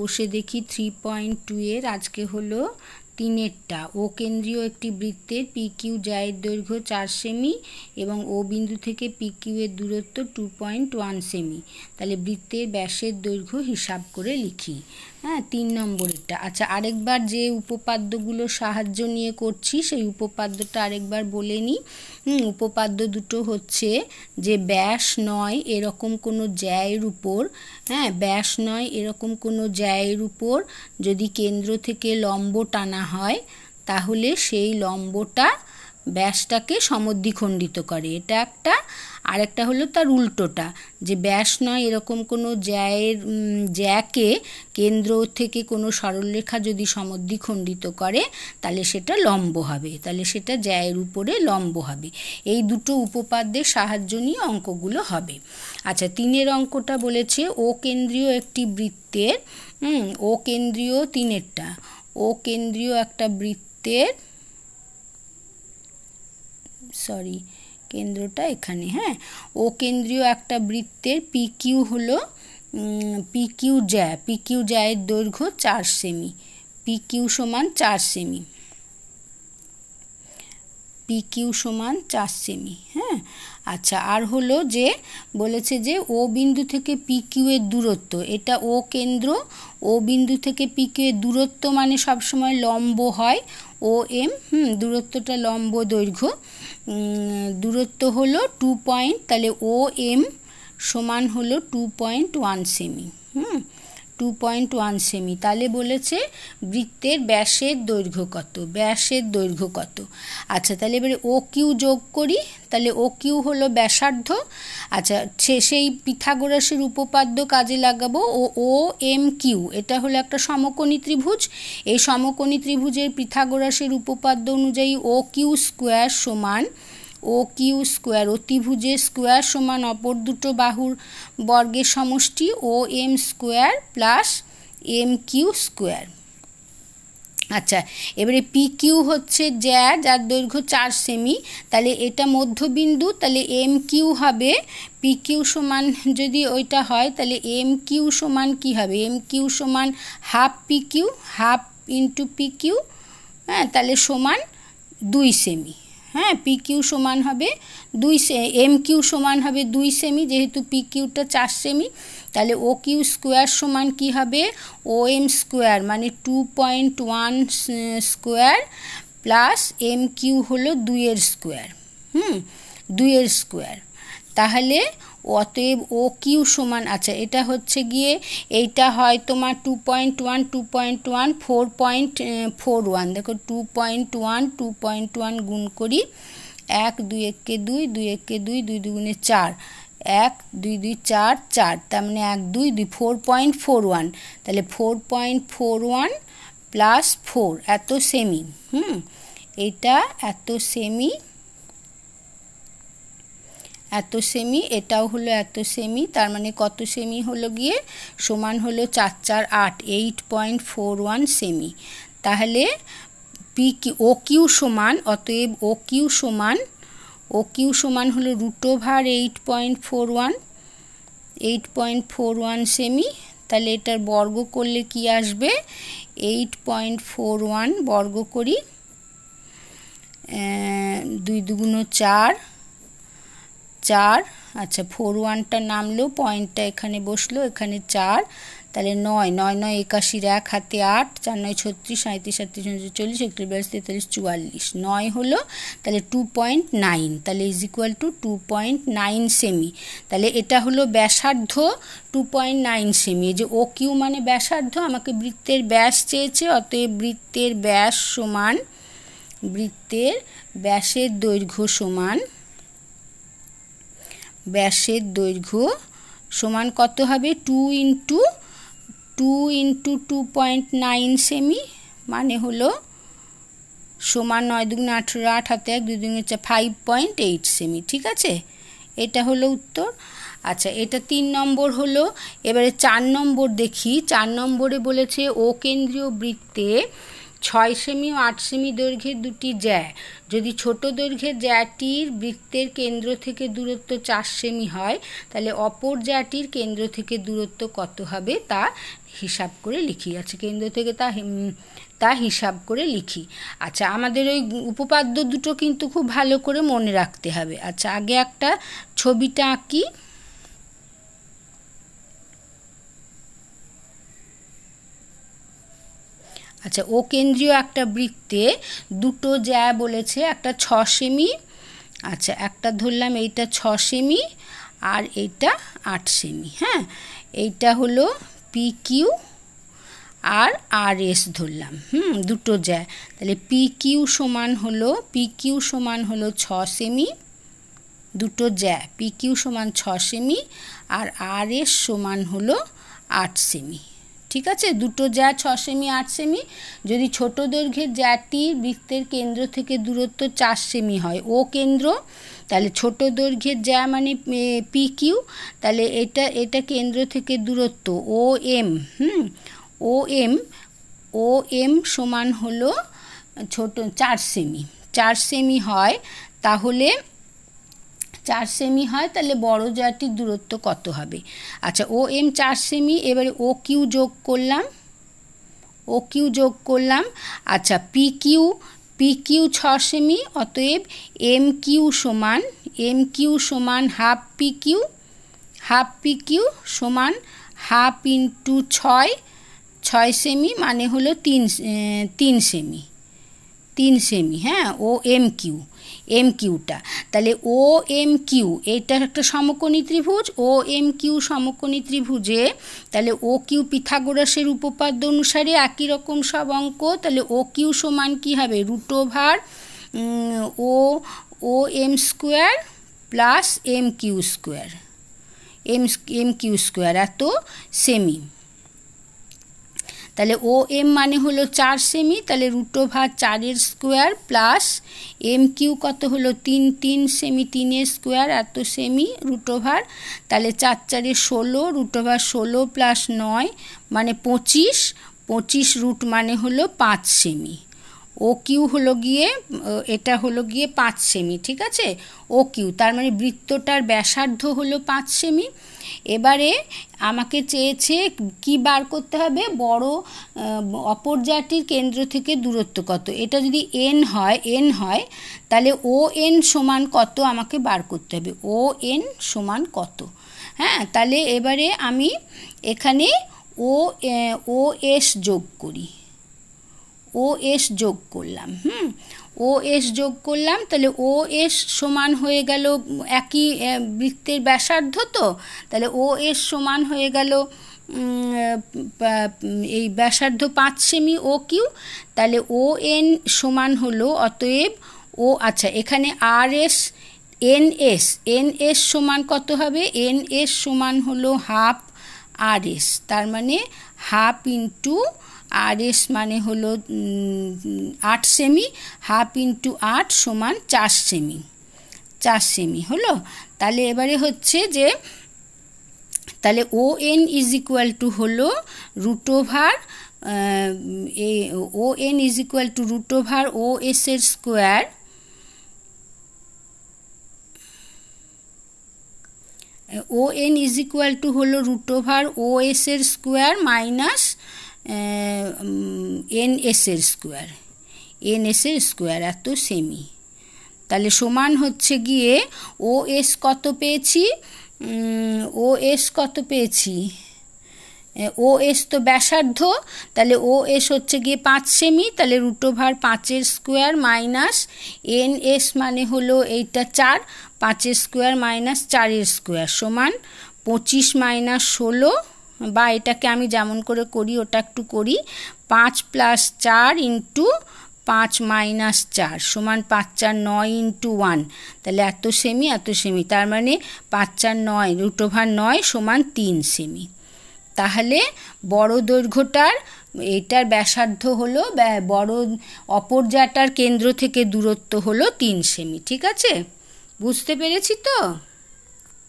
কোষে দেখি 3.2 এর আজকে হলো 3-এরটা। ও কেন্দ্রীয় একটি বৃত্তের পি কিউ জ্যায়ের দৈর্ঘ্য 4 সেমি এবং ও বিন্দু থেকে পি কিউ এর দূরত্ব 2.1 সেমি। তাহলে বৃত্তের ব্যাসের দৈর্ঘ্য হিসাব করে লিখি। হ্যাঁ, 3 নম্বরেরটা। আচ্ছা, আরেকবার যে উপপাদ্যগুলো সাহায্য নিয়ে করছি সেই উপপাদ্যটা আরেকবার বলে নিই। উপপাদ্য দুটো হচ্ছে যে ব্যাস নয় এরকম কোনো জ্যায়ের উপর, ব্যাস নয় এরকম কোনো জ্যায়ের উপর যদি কেন্দ্র থেকে লম্ব টানা হয় তাহলে সেই লম্বটা ব্যাসটাকে সমদ্বিখণ্ডিত করে, এটা একটা। আরেকটা হলো তার উল্টোটা, যে ব্যাস নয় এরকম কোনো জ্যাকে কেন্দ্র থেকে কোনো সরলরেখা যদি সমদ্বিখণ্ডিত করে তাহলে সেটা লম্ব হবে, তাহলে সেটা জ্যায়ের উপরে লম্ব হবে। এই দুটো উপপাদ্যের সাহায্য নিয়ে অঙ্কগুলো হবে। আচ্ছা, 3-এর অঙ্কটা বলেছে ও কেন্দ্রীয় একটি বৃত্তের, ও কেন্দ্রীয় 3-এরটা, ও কেন্দ্রীয় একটা বৃত্তের, কেন্দ্রটা এখানে, ও কেন্দ্রীয় একটা বৃত্তের পি কিউ হলো পি কিউ জ্যায়ের দৈর্ঘ্য 4 সেমি, পি কিউ সমান 4 সেমি, পি কিউ সমান 4 সেমি। আচ্ছা, আর হলো যে বলেছে যে ও বিন্দু থেকে পি কিউ এর দূরত্ব, এটা ও কেন্দ্র, ও বিন্দু থেকে পি কিউ এর দূরত্ব মানে সবসময় লম্ব হয়, ও এম, দূরত্বটা লম্ব দৈর্ঘ্য, দূরত্ব হলো 2 পয়েন্ট, তাহলে ও এম সমান হলো 2.1 সেমি, 2.1 সেমি। তাহলে বলেছে বৃত্তের ব্যাসের দৈর্ঘ্য কত, ব্যাসের দৈর্ঘ্য কত। আচ্ছা, তাহলে এবারে ও কিউ যোগ করি, তাহলে ও কিউ হলো ব্যাসার্ধ। আচ্ছা, সেই পিথাগোরাসের উপপাদ্য কাজে লাগাবো। ও এম কিউ এটা হলো একটা সমকোণী ত্রিভুজ, এই সমকোণী ত্রিভুজের পিথাগোরাসের উপপাদ্য অনুযায়ী ও কিউ স্কোয়ার সমান, ও কিউ স্কোয়ার অতিভুজের স্কোয়ার সমান অপর দুটো বাহুর বর্গের সমষ্টি, O M square plus M Q square. আচ্ছা, এবারে পি কিউ হচ্ছে যার দৈর্ঘ্য 4 সেমি, তাহলে এটা মধ্যবিন্দু, তাহলে এম কিউ হবে পি কিউ সমান, যদি ওইটা হয় তাহলে এম কিউ সমান কী হবে, এম কিউ সমান half P Q, half into P Q, তাহলে সমান 2 সেমি। পি কিউ সমান হবে এম কিউ সমান হবে 2 সেমি, যেহেতু পি কিউটা 4 সেমি, তাহলে ও কিউ স্কোয়ার সমান কি হবে, ও এম স্কোয়ার মানে 2.1 স্কোয়ার প্লাস এম কিউ হলো 2-এর স্কোয়ার, 2-এর স্কোয়ার। তাহলে অতএব ও কিউ সমান, আচ্ছা এটা হচ্ছে গিয়ে এইটা হয় তোমার 2.1 4.41, দেখো 2.1 গুণ করি, 1 2 একে 2 2 একে 2 2 দুগুণে 4, 1 2 2 4 4, তার মানে 1 2 2 4.41, তাহলে 4.41 প্লাস 4 এত সেমি, এটা এত সেমি, এত সেমি, এটাও হলো এত সেমি, তার মানে কত সেমি হলো গিয়ে সমান হলো 4 4 8, 8.41 সেমি। তাহলে পি কিউ ও কিউ সমান, অতএব ও কিউ সমান হলো √8.41 সেমি। তাহলে এটার বর্গ করলে কি আসবে, 8.41 বর্গ করি, 2 দুগুণ 4 4, আচ্ছা 41টা নামলো, পয়েন্টটা এখানে বসলো, এখানে 4, তাহলে 9 9 9 81, 1 হাতে 8, 4 9 36, 37 38 39 40, 41 42 43 44, 9 হলো, তাহলে 2.9, তাহলে ইজ ইকুয়াল টু 2.9 সেমি। তাহলে এটা হলো ব্যাসার্ধ 2.9 সেমি। এই যে ও কিউ মানে ব্যাসার্ধ, আমাকে বৃত্তের ব্যাস চেয়েছে, অতএব বৃত্তের ব্যাস সমান, বৃত্তের ব্যাসের দৈর্ঘ্য সমান, ব্যাসের দৈর্ঘ্য সমান কত হবে, 2 ইন্টু 2.9 সেমি, মানে হলো সমান 9 দুগুণে 18, 8 হাতে 1, 2 দুগুণে 4, 5.8 সেমি। ঠিক আছে, এটা হলো উত্তর। আচ্ছা, এটা 3 নম্বর হলো। এবারে 4 নম্বর দেখি। 4 নম্বরে বলেছে ও কেন্দ্রীয় বৃত্তে 6 সেমি ও 8 সেমি দৈর্ঘ্যের দুটি জ্যা যদি ছোট দৈর্ঘ্যের জ্যাটির বৃত্তের কেন্দ্র থেকে দূরত্ব 4 সেমি হয় তাহলে অপর জ্যাটির কেন্দ্র থেকে দূরত্ব কত হবে তা হিসাব করে লিখি। আছে কেন্দ্র থেকে তা হিসাব করে লিখি। আচ্ছা, আমাদের ওই উপপাদ্য দুটো কিন্তু খুব ভালো করে মনে রাখতে হবে। আচ্ছা, আগে একটা ছবিটা আঁকি। আচ্ছা, ও কেন্দ্রীয় একটা বৃত্তে দুটো জ্যা বলেছে, একটা 6 সেমি, আচ্ছা একটা ধরলাম এইটা 6 সেমি আর এইটা 8 সেমি। হ্যাঁ, এইটা হলো পি কিউ আর আর এস ধরলাম। দুটো জ্যা, তাহলে পি কিউ সমান হলো 6 সেমি, দুটো জ্যা পি কিউ সমান 6 সেমি আর আর এস সমান হলো 8 সেমি। ঠিক আছে, দুটো জ্যা 6 সেমি 8 সেমি। যদি ছোট দৈর্ঘ্যের জ্যাটির বৃত্তের কেন্দ্র থেকে দূরত্ব 4 সেমি হয়, ও কেন্দ্র, তাহলে ছোট দৈর্ঘ্যের জ্যা মানে পি কিউ, তাহলে এটা কেন্দ্র থেকে দূরত্ব ও এম। ও এম সমান হলো ছোট 4 সেমি। 4 সেমি হয়, তাহলে 4 সেমি হয়, তাহলে বড় জ্যাটির দূরত্ব কত হবে? আচ্ছা, ও এম 4 সেমি, এবারে ও কিউ যোগ করলাম। আচ্ছা, পি কিউ 6 সেমি, অতএব এম কিউ সমান হাফ পি কিউ সমান হাফ ইন্টু 6 সেমি, মানে হলো 3 সেমি। হ্যাঁ, ও এম কিউটা, তাহলে ও এম কিউ এটা একটা সমকোণী ত্রিভুজ, ও এম কিউ সমকোণী ত্রিভুজে, তাহলে ও কিউ পিথাগোরাসের উপপাদ্য অনুসারে একই রকম সব অঙ্ক, তাহলে ও কিউ সমান কী হবে? √, O M square plus M Q square এত সেমি। তাহলে ও এম মানে হলো 4 সেমি, তাহলে √4 স্কোয়ার প্লাস এম কিউ কত হলো 3 সেমি, 3 স্কোয়ার এত সেমি √, তাহলে 4 4 16, √16 প্লাস 9 মানে 25 রুট মানে হলো 5 সেমি। ও কিউ হলো গিয়ে এটা হলো গিয়ে 5 সেমি। ঠিক আছে, ও কিউ তার মানে বৃত্তটার ব্যাসার্ধ হলো 5 সেমি। এবারে আমাকে চেয়েছে কি বার করতে হবে? বড় অপর জ্যাটির কেন্দ্র থেকে দূরত্ব কত। এটা যদি এন হয় তাহলে ও এন সমান কত আমাকে বার করতে হবে, ও এন সমান কত। হ্যাঁ, তাহলে এবারে আমি এখানে ও এস যোগ করলাম। তাহলে ও এস সমান হয়ে গেল একই বৃত্তের ব্যাসার্ধ, তো তাহলে ও এস সমান হয়ে গেল এই ব্যাসার্ধ 5 সেমি ও কিউ, তাহলে ও এন সমান হলো অতএব আচ্ছা এখানে আর এস এন এস সমান কত হবে? এন এস সমান হলো হাফ আর এস, তার মানে হাফ ইন্টু আর এস মানে হলো 8 সেমি, হাফ ইন্টু 8 সমান 4 সেমি হলো। তাহলে এবারে হচ্ছে যে তাহলে O N is equal to হলো √, O N is equal to √, O S এর square, O N is equal to হলো √, ও এস এর স্কোয়ার মাইনাস এন এস এর স্কোয়ার এত সেমি। তাহলে সমান হচ্ছে গিয়ে ও এস কত পেয়েছি? ও এস তো ব্যাসার্ধ, তাহলে ও এস হচ্ছে গিয়ে 5 সেমি, তাহলে √5 স্কোয়ার মাইনাস এন এস মানে হলো এইটা 4, 5 স্কোয়ার মাইনাস 4 স্কোয়ার সমান 25 মাইনাস 16, বা এটাকে আমি যেমন করে করি ওটা একটু করি, 5 + 4 ইন্টু 5 মাইনাস 4 সমান 5 4 9 ইন্টু 1, তাহলে এত সেমি, তার মানে 5 4 9 √9 সমান 3 সেমি। তাহলে বড় দৈর্ঘ্যটার এটার ব্যাসার্ধ হলো বড় অপর জ্যাটার কেন্দ্র থেকে দূরত্ব হলো 3 সেমি। ঠিক আছে, বুঝতে পেরেছি তো?